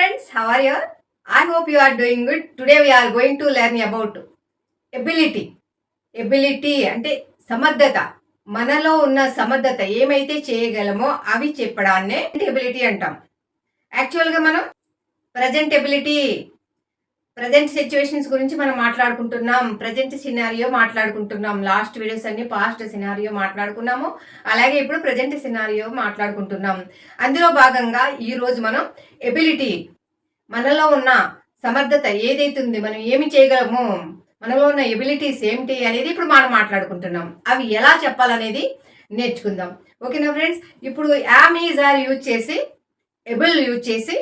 friends, how are you? I hope you are doing good. Today we are going to learn about ability. Ability అంటే సమర్థత. మనలో ఉన్న సమర్థత ఏమైతే చేయగలమో అవి చెప్పడాన్నే ఎబిలిటీ అంటాం. యాక్చువల్గా మనం ప్రజెంట్ ఎబిలిటీ, ప్రజెంట్ సిచ్యువేషన్స్ గురించి మనం మాట్లాడుకుంటున్నాం. ప్రజెంట్ సినారియో మాట్లాడుకుంటున్నాం. లాస్ట్ వీడియోస్ అన్ని పాస్ట్ సినారియో మాట్లాడుకున్నాము. అలాగే ఇప్పుడు ప్రజెంట్ సినారియో మాట్లాడుకుంటున్నాం. అందులో భాగంగా ఈరోజు మనం ఎబిలిటీ, మనలో ఉన్న సమర్థత ఏదైతే ఉంది, మనం ఏమి చేయగలము, మనలో ఉన్న ఎబిలిటీస్ ఏమిటి అనేది ఇప్పుడు మనం మాట్లాడుకుంటున్నాం. అవి ఎలా చెప్పాలనేది నేర్చుకుందాం. ఓకేనా ఫ్రెండ్స్? ఇప్పుడు యామ్ ఈజ్ ఆర్ యూజ్ చేసి, ఎబుల్ యూజ్ చేసి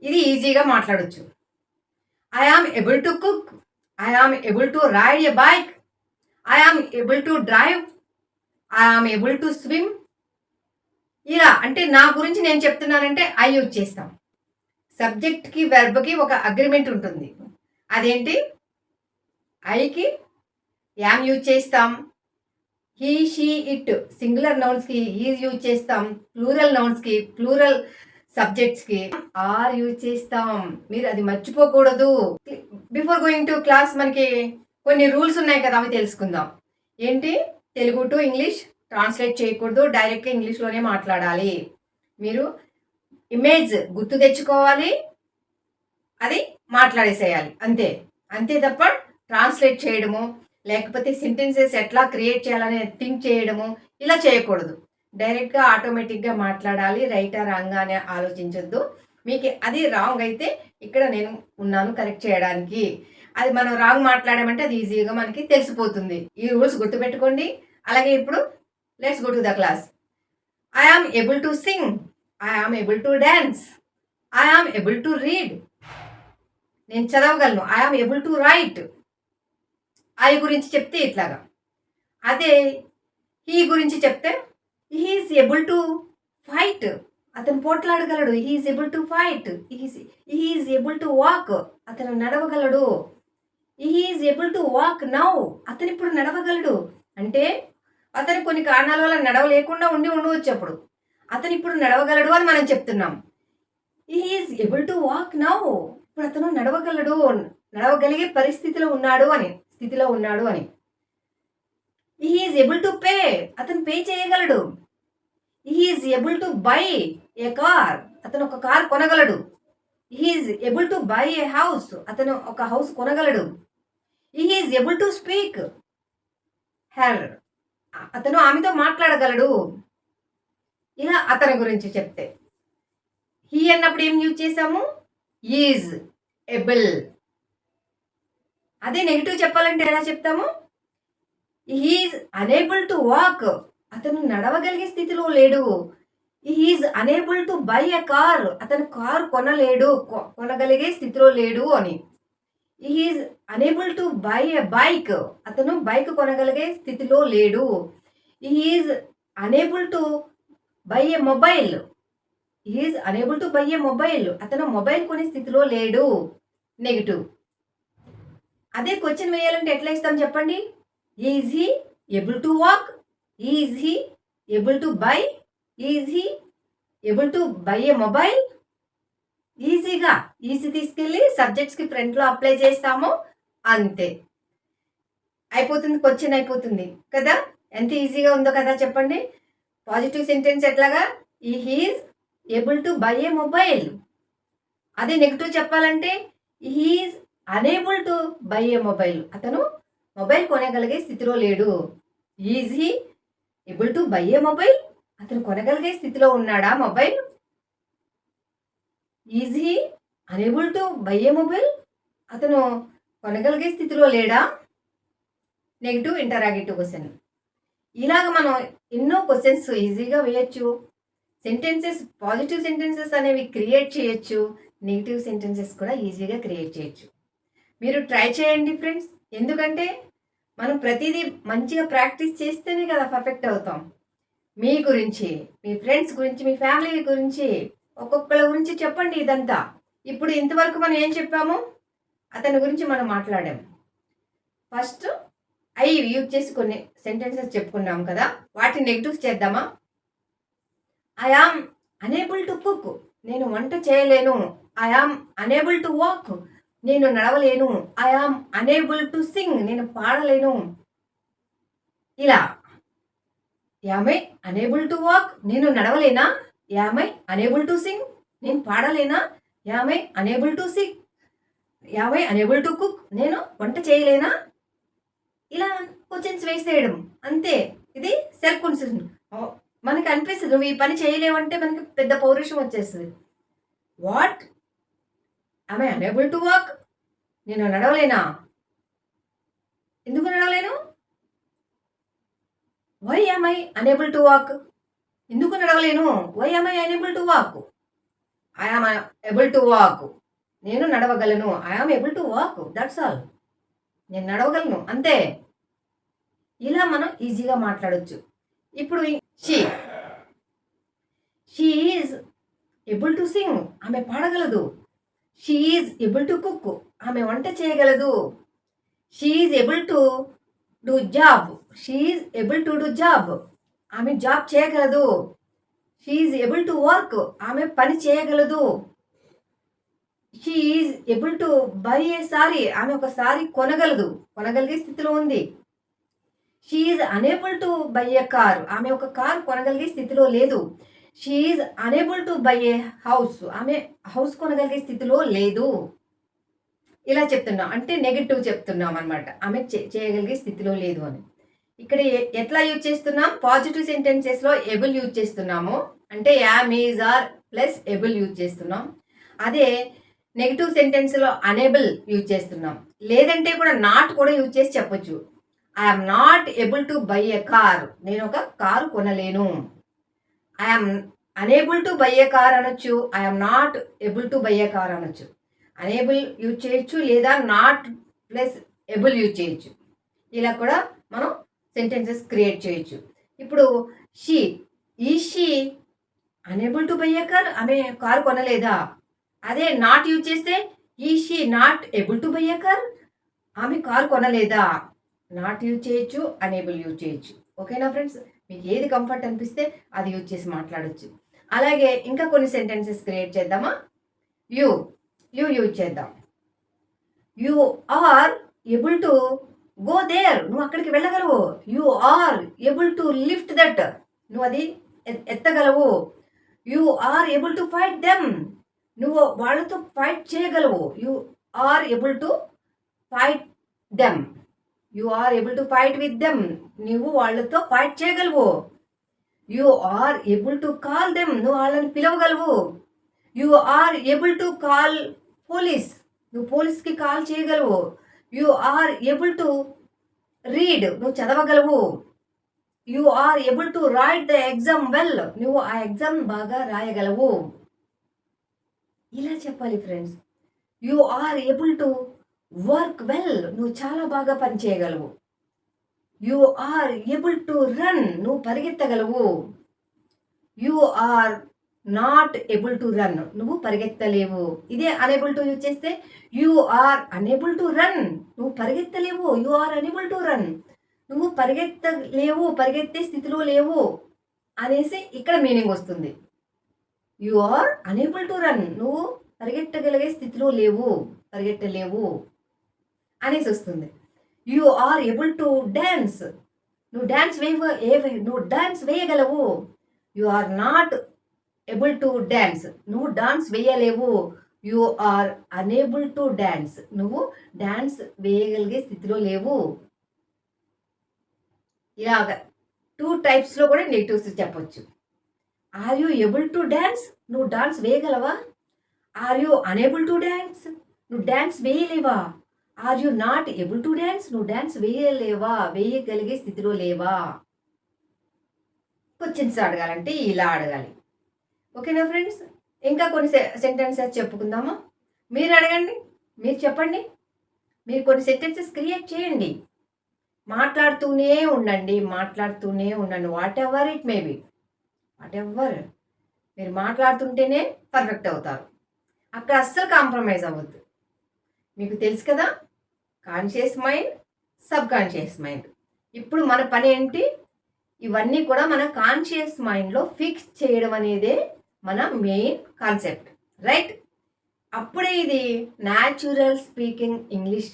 ఇది ఈజీగా మాట్లాడొచ్చు. I am able to cook. I am able to ride a bike. I am able to drive. I am able to swim. ఇలా అంటే నా గురించి నేను చెప్తున్నానంటే ఐ యూజ్ చేస్తాం. సబ్జెక్ట్కి వెర్బ్కి ఒక అగ్రిమెంట్ ఉంటుంది. అదేంటి? ఐకి యామ్ యూజ్ చేస్తాం. హీ షీ ఇట్ సింగులర్ నౌన్స్కి ఈజ్ యూజ్ చేస్తాం. ప్లూరల్ నౌన్స్కి, ప్లూరల్ సబ్జెక్ట్స్కి ఆర్ యూజ్ చేస్తాం. మీరు అది మర్చిపోకూడదు. బిఫోర్ గోయింగ్ టు క్లాస్ మనకి కొన్ని రూల్స్ ఉన్నాయి కదా, అవి తెలుసుకుందాం. ఏంటి? తెలుగు టు ఇంగ్లీష్ ట్రాన్స్లేట్ చేయకూడదు, డైరెక్ట్గా ఇంగ్లీష్లోనే మాట్లాడాలి. మీరు ఇమేజ్ గుర్తు తెచ్చుకోవాలి, అది మాట్లాడేసేయాలి. అంతే అంతే తప్ప ట్రాన్స్లేట్ చేయడము, లేకపోతే సెంటెన్సెస్ ఎట్లా క్రియేట్ చేయాలని థింక్ చేయడము ఇలా చేయకూడదు. డైరెక్ట్గా ఆటోమేటిక్గా మాట్లాడాలి. రైటా రాంగా అని ఆలోచించొద్దు. మీకు అది రాంగ్ అయితే ఇక్కడ నేను ఉన్నాను కరెక్ట్ చేయడానికి. అది మనం రాంగ్ మాట్లాడామంటే అది ఈజీగా మనకి తెలిసిపోతుంది. ఈ రూల్స్ గుర్తుపెట్టుకోండి. అలాగే ఇప్పుడు let's go to the class. I am able to sing. I am able to dance. I am able to read. నేను చదవగలను. I am able to write. I గురించి చెప్తే ఇట్లాగా. అదే హీ గురించి చెప్తే he is able to fight. అతను పోట్లాడగలడు. He is able to fight. He is able to walk. అతను నడవగలడు. He is able to walk now. అతను ఇప్పుడు నడవగలడు. అంటే అతను కొన్ని కారణాల వల్ల నడవలేకుండా ఉండవచ్చు. అప్పుడు అతను ఇప్పుడు నడవగలడు అని మనం చెప్తున్నాం. He is able to walk now. ఇప్పుడు అతను నడవగలడు, నడవగలిగే స్థితిలో ఉన్నాడు అని. He is able to pay. అతను పే చేయగలడు. He is able to buy a car. అతను ఒక కార్ కొనగలడు. He is able to buy a house. అతను ఒక హౌస్ కొనగలడు. He is able to speak her. అతను ఆమెతో మాట్లాడగలడు. ఇలా అతని గురించి చెప్తే హీ అన్నప్పుడు ఏం యూజ్ చేసాము? Is able. అదే నెగిటివ్ చెప్పాలంటే ఎలా చెప్తాము? He is unable to walk. అతను నడవగలిగే స్థితిలో లేడు. He is unable to buy a car. అతను కారు కొనగలిగే స్థితిలో లేడు అని. He is unable to buy a bike. అతను బైక్ కొనగలిగే స్థితిలో లేడు. He is unable to buy a mobile. He is unable to buy a mobile. అతను మొబైల్ కొనే స్థితిలో లేడు. నెగిటివ్. అదే క్వశ్చన్ వేయాలంటే ఎట్లా ఇస్తాం చెప్పండి? Is he able to walk? Is he able to by? Is he able to buy A mobile? Easy తీసుకెళ్ళి సబ్జెక్ట్స్కి ఫ్రంట్లో అప్లై చేస్తాము. అంతే అయిపోతుంది, క్వశ్చన్ అయిపోతుంది కదా. ఎంత ఈజీగా ఉందో కదా చెప్పండి. పాజిటివ్ సెంటెన్స్ ఎట్లాగా? Is able to buy A mobile. అదే నెగిటివ్ చెప్పాలంటే is unable to buy A mobile. అతను మొబైల్ కొనగలిగే స్థితిలో లేడు. Is he able to buy A mobile? అతను కొనగలిగే స్థితిలో ఉన్నాడా mobile? Is he unable to buy A mobile? అతను కొనగలిగే స్థితిలో లేడా? Negative interrogative question. ఇలాగ మనం ఎన్నో క్వశ్చన్స్ ఈజీగా వేయచ్చు. సెంటెన్సెస్, పాజిటివ్ సెంటెన్సెస్ అనేవి క్రియేట్ చేయొచ్చు. నెగిటివ్ సెంటెన్సెస్ కూడా ఈజీగా క్రియేట్ చేయొచ్చు. మీరు ట్రై చేయండి ఫ్రెండ్స్. ఎందుకంటే మనం ప్రతిదీ మంచిగా ప్రాక్టీస్ చేస్తేనే కదా పర్ఫెక్ట్ అవుతాం. మీ గురించి, మీ ఫ్రెండ్స్ గురించి, మీ ఫ్యామిలీ గురించి, ఒక్కొక్కళ్ళ గురించి చెప్పండి ఇదంతా. ఇప్పుడు ఇంతవరకు మనం ఏం చెప్పాము? అతని గురించి మనం మాట్లాడాము. ఫస్ట్ ఐ యూజ్ చేసి కొన్ని సెంటెన్సెస్ చెప్పుకున్నాం కదా, వాటిని నెగిటివ్స్ చేద్దామా? I am unable to cook. నేను వంట చేయలేను. I am unable to walk. నేను నడవలేను. I am unable to sing. నేను పాడలేను. ఇలా am I unable to walk? నేను నడవలేనా? Am I unable to sing? నేను పాడలేనా? Am I unable to sing? Am I unable to cook? నేను వంట చేయలేనా? ఇలా క్వశ్చన్స్ వేసేయడం అంతే. ఇది సెల్ఫ్ కాన్ఫిడెన్స్. మనకి అనిపిస్తుంది నువ్వు ఈ పని చేయలేవంటే మనకి పెద్ద పౌరుషం వచ్చేస్తుంది. What? Am I unable to walk? నేను నడవలేనా? ఎందుకు నడవలేను? Why am I unable to walk? ఎందుకు నడవలేను? Why am I unable to walk? I am able to walk. నేను నడవగలను. I am able to walk. That's all. నేను నడవగలను అంతే. ఇలా మనం ఈజీగా మాట్లాడొచ్చు. ఇప్పుడు she is able to sing. ఆమె పాడగలదు. She is able to cook. ఆమె వంట చేయగలదు. She is able to do job. She is able to do job. ఆమె జాబ్ చేయగలదు. She is able to work. ఆమె పని చేయగలదు. She is able to buy A sorry. ఆమె ఒక సారీ కొనగలదు. కొనగలిగే స్థితిలో ఉంది. She is unable to buy a car. ఆమె ఒక కార్ కొనగలిగే స్థితిలో లేదు. She is unable to buy a house. ఆమె హౌస్ కొనగలిగే స్థితిలో లేదు. ఇలా చెప్తున్నాం అంటే నెగటివ్ చెప్తున్నాం అనమాట. ఆమె చేయగలిగే స్థితిలో లేదు అని. ఇక్కడ ఎట్లా యూజ్ చేస్తున్నాం? పాజిటివ్ సెంటెన్సెస్లో ఎబుల్ యూజ్ చేస్తున్నాము. అంటే am, is, are plus able use చేస్తున్నాం. అదే నెగిటివ్ సెంటెన్స్లో అనేబుల్ యూజ్ చేస్తున్నాం. లేదంటే కూడా నాట్ కూడా యూజ్ చేసి చెప్పొచ్చు. I'm not able to buy a car. నేను ఒక కారు కొనలేను. I'm unable to buy a car అనొచ్చు. I'm not able to buy a car అనొచ్చు. అనేబుల్ యూజ్ చేయొచ్చు లేదా నాట్ ప్లస్ ఏబుల్ యూజ్ చేయొచ్చు. ఇలా కూడా మనం సెంటెన్సెస్ క్రియేట్ చేయొచ్చు. ఇప్పుడు she unable to buy a car. ఆమె కారు కొనలేదా? అదే నాట్ యూజ్ చేస్తే ఈ she not able to buy a car. ఆమె కారు కొనలేదా? నాట్ యూజ్ చేయొచ్చు, అనేబుల్ యూజ్ చేయొచ్చు. ఓకేనా ఫ్రెండ్స్? మీకు ఏది కంఫర్ట్ అనిపిస్తే అది యూజ్ చేసి మాట్లాడొచ్చు. అలాగే ఇంకా కొన్ని సెంటెన్సెస్ క్రియేట్ చేద్దామా? యూ యూజ్ చేద్దాం. You are able to go there. నువ్వు అక్కడికి వెళ్ళగలవు. You are able to lift that. నువ్వు అది ఎత్తగలవు. You are able to fight them. నువ్వు వాళ్ళతో ఫైట్ చేయగలవు. You are able to fight them. You are able to fight with them. నువ్వు వాళ్ళతో ఫైట్ చేయగలవు. You are able to call them. నువ్వు వాళ్ళని పిలవగలవు. You are able to call police. నువ్వు పోలీస్కి కాల్ చేయగలవు. You are able to read. నువ్వు చదవగలవు. You are able to write the exam well. నువ్వు ఆ ఎగ్జామ్ బాగా రాయగలవు. ఇలా చెప్పాలి friends. You are able to work well. నువ్వు చాలా బాగా పని చేయగలవు. You are able to run. నువ్వు పరిగెత్తగలవు. You are not able to run. నువ్వు పరిగెత్తలేవు. ఇదే అనేబుల్ టు యూజ్ చేస్తే you are unable to run. నువ్వు పరిగెత్తలేవు. You are unable to run. నువ్వు పరిగెత్తలేవు, పరిగెత్తే స్థితిలో లేవు అనేసి ఇక్కడ మీనింగ్ వస్తుంది. You are unable to run. నువ్వు పరిగెత్తగలిగే స్థితిలో లేవు, పరిగెత్తలేవు అనేసి వస్తుంది. You are able to dance. నువ్వు డ్యాన్స్ వేయగలవు. You are not able to dance. నువ్వు డాన్స్ వేయలేవు. You are unable to dance. నువ్వు డ్యాన్స్ వేయగలిగే స్థితిలో లేవు. ఇలాగ 2 టైప్స్లో కూడా నెగిటివ్స్ చెప్పొచ్చు. Are you able to dance. నువ్వు డాన్స్ వేయగలవా? Are you unable to dance. నువ్వు dance వేయలేవా? Are you not able to dance. నువ్వు డ్యాన్స్ వేయలేవా, వేయగలిగే స్థితిలో లేవా? క్వశ్చన్స్ అడగాలంటే ఇలా అడగాలి. ఓకేనా ఫ్రెండ్స్? ఇంకా కొన్ని సెంటెన్సెస్ చెప్పుకుందామా? మీరు అడగండి, మీరు చెప్పండి. మీరు కొన్ని సెంటెన్సెస్ క్రియేట్ చేయండి. మాట్లాడుతూనే ఉండండి. What ever it may be. మీరు మాట్లాడుతుంటేనే పర్ఫెక్ట్ అవుతారు. అక్కడ అస్సలు కాంప్రమైజ్ అవ్వద్దు. మీకు తెలుసు కదా, conscious mind, sub conscious mind. ఇప్పుడు మన పని ఏంటి? ఇవన్నీ కూడా మన కాన్షియస్ మైండ్లో ఫిక్స్ చేయడం అనేదే మన మెయిన్ కాన్సెప్ట్. రైట్? అప్పుడే ఇది న్యాచురల్ స్పీకింగ్ ఇంగ్లీష్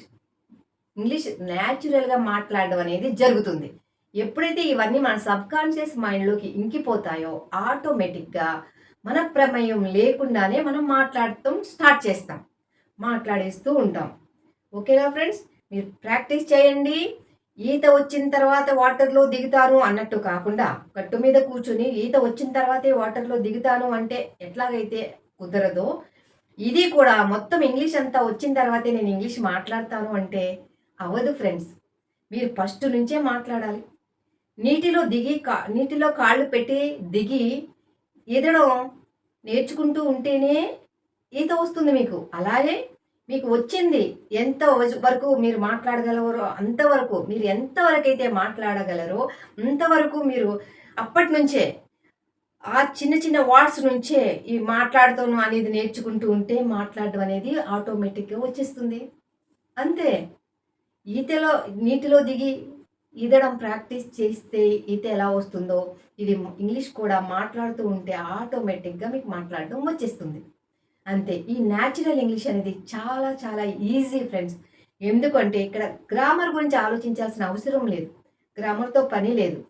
న్యాచురల్‌గా మాట్లాడడం అనేది జరుగుతుంది. ఎప్పుడైతే ఇవన్నీ మన సబ్‌కాన్షియస్ మైండ్‌లోకి ఇంకిపోతాయో ఆటోమేటిక్‌గా మన ప్రమేయం లేకుండానే మనం మాట్లాడటం స్టార్ట్ చేస్తాం. మాట్లాడేస్తూ ఉంటాం. ఓకేనా ఫ్రెండ్స్? మీరు ప్రాక్టీస్ చేయండి. ఈత వచ్చిన తర్వాత వాటర్‌లో దిగుతాను అన్నట్టు కాకుండా, గట్టు మీద కూర్చొని ఈత వచ్చిన తర్వాతే వాటర్‌లో దిగుతాను అంటే ఎట్లాగైతే కుదరదో, ఇది కూడా మొత్తం ఇంగ్లీష్ అంతా వచ్చిన తర్వాతే నేను ఇంగ్లీష్ మాట్లాడతాను అంటే అవ్వదు ఫ్రెండ్స్. మీరు ఫస్ట్ నుంచే మాట్లాడాలి. నీటిలో కాళ్ళు పెట్టి దిగి ఈదడం నేర్చుకుంటూ ఉంటేనే ఈత వస్తుంది మీకు. అలాగే మీకు వచ్చింది వరకు మీరు మాట్లాడగలరో అంతవరకు మీరు ఎంతవరకైతే మాట్లాడగలరో అంతవరకు మీరు అప్పటినుంచే ఆ చిన్న చిన్న వర్డ్స్ నుంచే ఈ మాట్లాడుతాను అనేది నేర్చుకుంటూ ఉంటే మాట్లాడడం అనేది ఆటోమేటిక్‌గా వచ్చేస్తుంది. అంతే. ఈతలో నీటిలో దిగి ఈదడం ప్రాక్టీస్ చేస్తే ఈత ఎలా వస్తుందో, ఇది ఇంగ్లీష్ కూడా మాట్లాడుతూ ఉంటే ఆటోమేటిక్‌గా మీకు మాట్లాడడం వచ్చేస్తుంది. అంతే. ఈ న్యాచురల్ ఇంగ్లీష్ అనేది చాలా చాలా ఈజీ ఫ్రెండ్స్. ఎందుకంటే ఇక్కడ గ్రామర్ గురించి ఆలోచించాల్సిన అవసరం లేదు. గ్రామర్‌తో పని లేదు.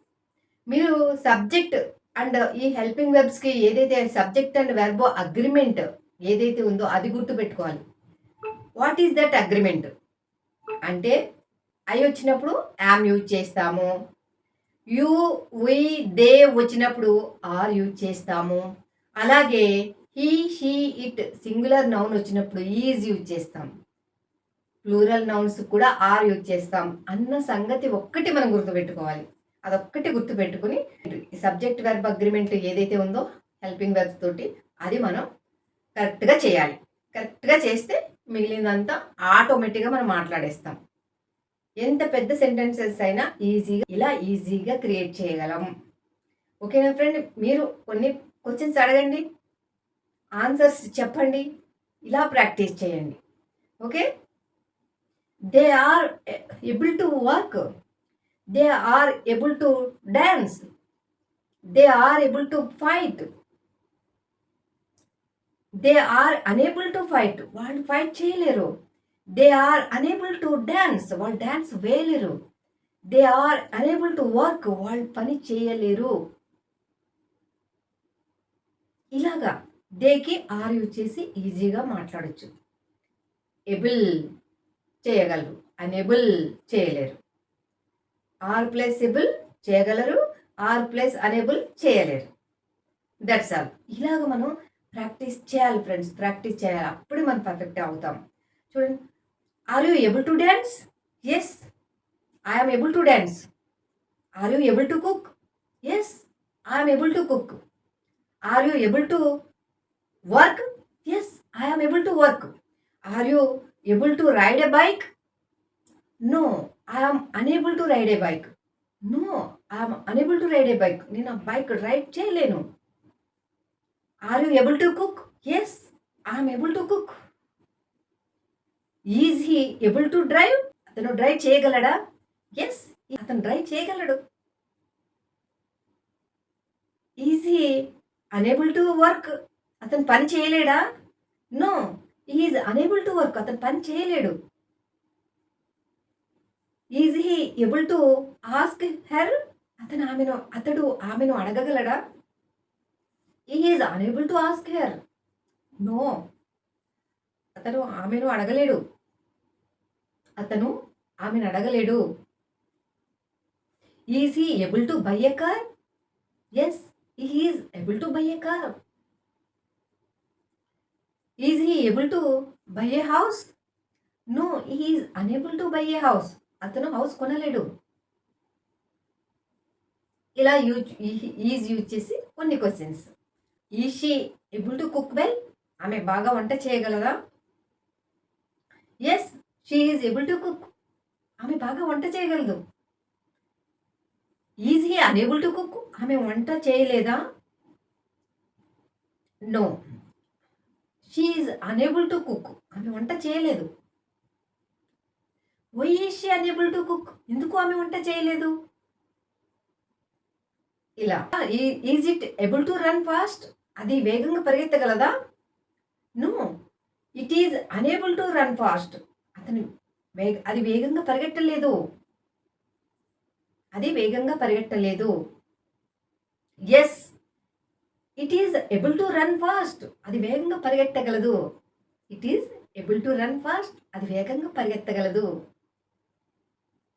మీరు సబ్జెక్ట్ అండ్ ఈ హెల్పింగ్ వెర్బ్స్‌కి ఏదైతే సబ్జెక్ట్ అండ్ వెర్బ్ అగ్రీమెంట్ ఏదైతే ఉందో అది గుర్తుపెట్టుకోవాలి. What is that agreement? అంటే ఐ వచ్చినప్పుడు యామ్ యూజ్ చేస్తాము. యూ, వి, దే వచ్చినప్పుడు ఆర్ యూజ్ చేస్తాము. అలాగే he, she, it singular noun వచ్చినప్పుడు ఈజ్ యూజ్ చేస్తాం. ప్లూరల్ నౌన్స్ కూడా ఆర్ యూజ్ చేస్తాం అన్న సంగతి ఒక్కటి మనం గుర్తుపెట్టుకోవాలి. అదొక్కటి గుర్తుపెట్టుకుని సబ్జెక్ట్ వెర్బ్ అగ్రిమెంట్ ఏదైతే ఉందో హెల్పింగ్ వెర్బ్స్ తోటి అది మనం కరెక్ట్‌గా చేయాలి. కరెక్ట్‌గా చేస్తే మిగిలిందంతా ఆటోమేటిక్‌గా మనం మాట్లాడేస్తాం. ఎంత పెద్ద సెంటెన్సెస్ అయినా ఈజీగా క్రియేట్ చేయగలం. ఓకేనా ఫ్రెండ్? మీరు కొన్ని క్వెషన్స్ అడగండి. ఆన్సర్స్ చెప్పండి. ఇలా ప్రాక్టీస్ చేయండి. Okay? They are able to work. They are able to dance. They are able to fight. They are unable to fight. వాళ్ళు ఫైట్ చేయలేరు. They are unable to dance. వాళ్ళు dance వేయలేరు. They are unable to work. వాళ్ళు పని చేయలేరు. ఇలాగా దేకి are use చేసి ఈజీగా మాట్లాడొచ్చు. ఎబుల్ చేయగలరు. అనేబుల్ చేయలేరు. ఆర్ ప్లస్ ఎబుల్ చేయగలరు. ఆర్ ప్లస్ అనేబుల్ చేయలేరు. That's all. ఇలాగ మనం ప్రాక్టీస్ చేయాలి ఫ్రెండ్స్. ప్రాక్టీస్ చేయాలి. అప్పుడే మనం పర్ఫెక్ట్ అవుతాం. చూడండి. Are you able to dance? Yes, I am able to dance. Are you able to cook? Yes, I am able to cook. Are you able to work? Yes, I am able to work. Are you able to ride a bike? No, I am unable to ride a bike. No, I am unable to ride a bike. నేను ఆ bike ride చేయలేను. Are you able to cook? Yes, I am able to cook. Is he able to drive? అతను drive చేయగలడా? Yes, అతను drive చేయగలడు. Is he unable to work? అతను పని చేయలేడా? No, is unable to work. అతను పని చేయలేడు. Is he able to ask her? అతడు ఆమెను అడగగలడా? He is unable to ask her. No, అతను ఆమెను అడగలేడు. అతను ఆమెను అడగలేడు. Is he able to buy a car? Yes, he is able to buy a car. Is he able to buy a house? No, he is unable to buy a house. అతను house కొనలేడు. ఇలా is use చేసి కొన్ని questions. Is she able to cook well? ఆమె బాగా వంట చేయగలదా? Yes, she is able to cook. ఆమె బాగా వంట చేయగలదు. Is he unable to cook? ఆమె వంట చేయలేదా? No, she is unable to cook. ఆమె వంట చేయలేదు. Why is she unable to cook? ఎందుకు ఆమె వంట చేయలేదు? ఇలా is it able to run fast? అది వేగంగా పరిగెత్తగలదా? It is unable to run fast. అతను అది వేగంగా పరిగెట్టలేదు. అది వేగంగా పరిగెట్టలేదు. Yes, it is able to run fast. అది వేగంగా పరిగెత్తగలదు. It is able to run fast. అది వేగంగా పరిగెత్తగలదు.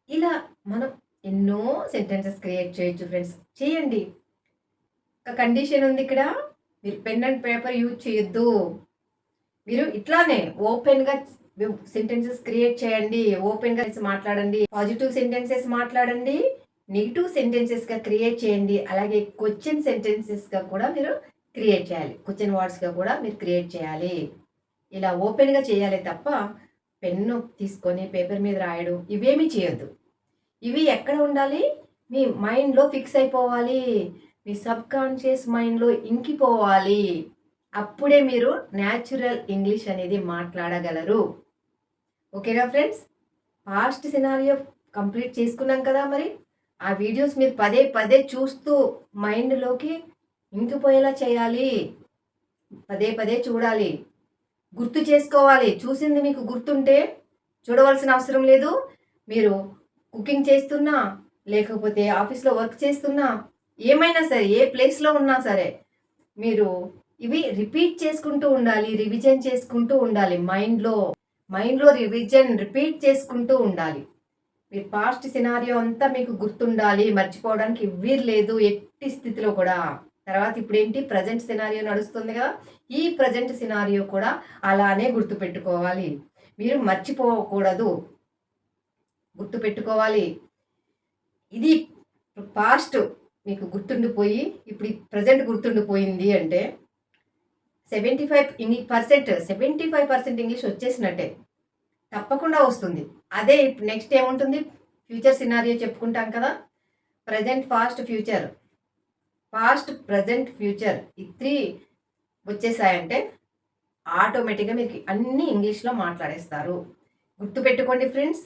ఇలా మనం ఎన్నో సెంటెన్సెస్ క్రియేట్ చేయొచ్చు ఫ్రెండ్స్. చేయండి. ఒక కండిషన్ ఉంది ఇక్కడ. మీరు పెన్ అండ్ పేపర్ యూజ్ చేయొద్దు. మీరు ఇట్లానే ఓపెన్గా సెంటెన్సెస్ క్రియేట్ చేయండి. ఓపెన్గా మాట్లాడండి. పాజిటివ్ సెంటెన్సెస్ మాట్లాడండి. నెగిటివ్ సెంటెన్సెస్గా క్రియేట్ చేయండి. అలాగే క్వశ్చన్ సెంటెన్సెస్గా కూడా మీరు క్రియేట్ చేయాలి. క్వశ్చన్ వర్డ్స్గా కూడా మీరు క్రియేట్ చేయాలి. ఇలా ఓపెన్గా చేయాలి తప్ప పెన్ను తీసుకొని పేపర్ మీద రాయడం ఇవేమీ చేయొద్దు. ఇవి ఎక్కడ ఉండాలి? మీ మైండ్లో ఫిక్స్ అయిపోవాలి. మీ సబ్ కాన్షియస్ మైండ్లో ఇంకిపోవాలి. అప్పుడే మీరు న్యాచురల్ ఇంగ్లీష్ అనేది మాట్లాడగలరు. ఓకేనా ఫ్రెండ్స్? పాస్ట్ సినారియో కంప్లీట్ చేసుకున్నాం కదా. మరి ఆ వీడియోస్ మీరు పదే పదే చూస్తూ మైండ్లోకి ఇంకిపోయేలా చేయాలి. పదే పదే చూడాలి, గుర్తు చేసుకోవాలి. చూసింది మీకు గుర్తుంటే చూడవలసిన అవసరం లేదు. మీరు కుకింగ్ చేస్తున్నా, లేకపోతే ఆఫీస్లో వర్క్ చేస్తున్నా, ఏమైనా సరే, ఏ ప్లేస్లో ఉన్నా సరే మీరు ఇవి రిపీట్ చేసుకుంటూ ఉండాలి. రివిజన్ చేసుకుంటూ ఉండాలి. మైండ్లో రిపీట్ చేసుకుంటూ ఉండాలి. మీరు పాస్ట్ సినారియో అంతా మీకు గుర్తుండాలి. మర్చిపోవడానికి వీలు లేదు ఎట్టి స్థితిలో కూడా. తర్వాత ఇప్పుడు ఏంటి, ప్రజెంట్ సినారియో నడుస్తుందిగా. ఈ ప్రజెంట్ సినారియో కూడా అలానే గుర్తుపెట్టుకోవాలి. మీరు మర్చిపోకూడదు, గుర్తుపెట్టుకోవాలి. ఇది పాస్ట్ మీకు గుర్తుండిపోయి ఇప్పుడు ప్రజెంట్ గుర్తుండిపోయింది అంటే 75% ఇంగ్లీష్ వచ్చేసినట్టే. తప్పకుండా వస్తుంది. అదే నెక్స్ట్ ఏముంటుంది, ఫ్యూచర్ సినారియో చెప్పుకుంటాం కదా. Present, past, future. Past, present, future ఈ 3 వచ్చేసాయంటే ఆటోమేటిక్గా మీకు అన్ని ఇంగ్లీష్లో మాట్లాడేస్తారు. గుర్తుపెట్టుకోండి ఫ్రెండ్స్.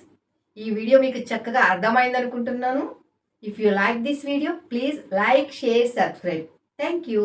ఈ వీడియో మీకు చక్కగా అర్థమైంది అనుకుంటున్నాను. If you like this video, please like, share, subscribe. Thank you.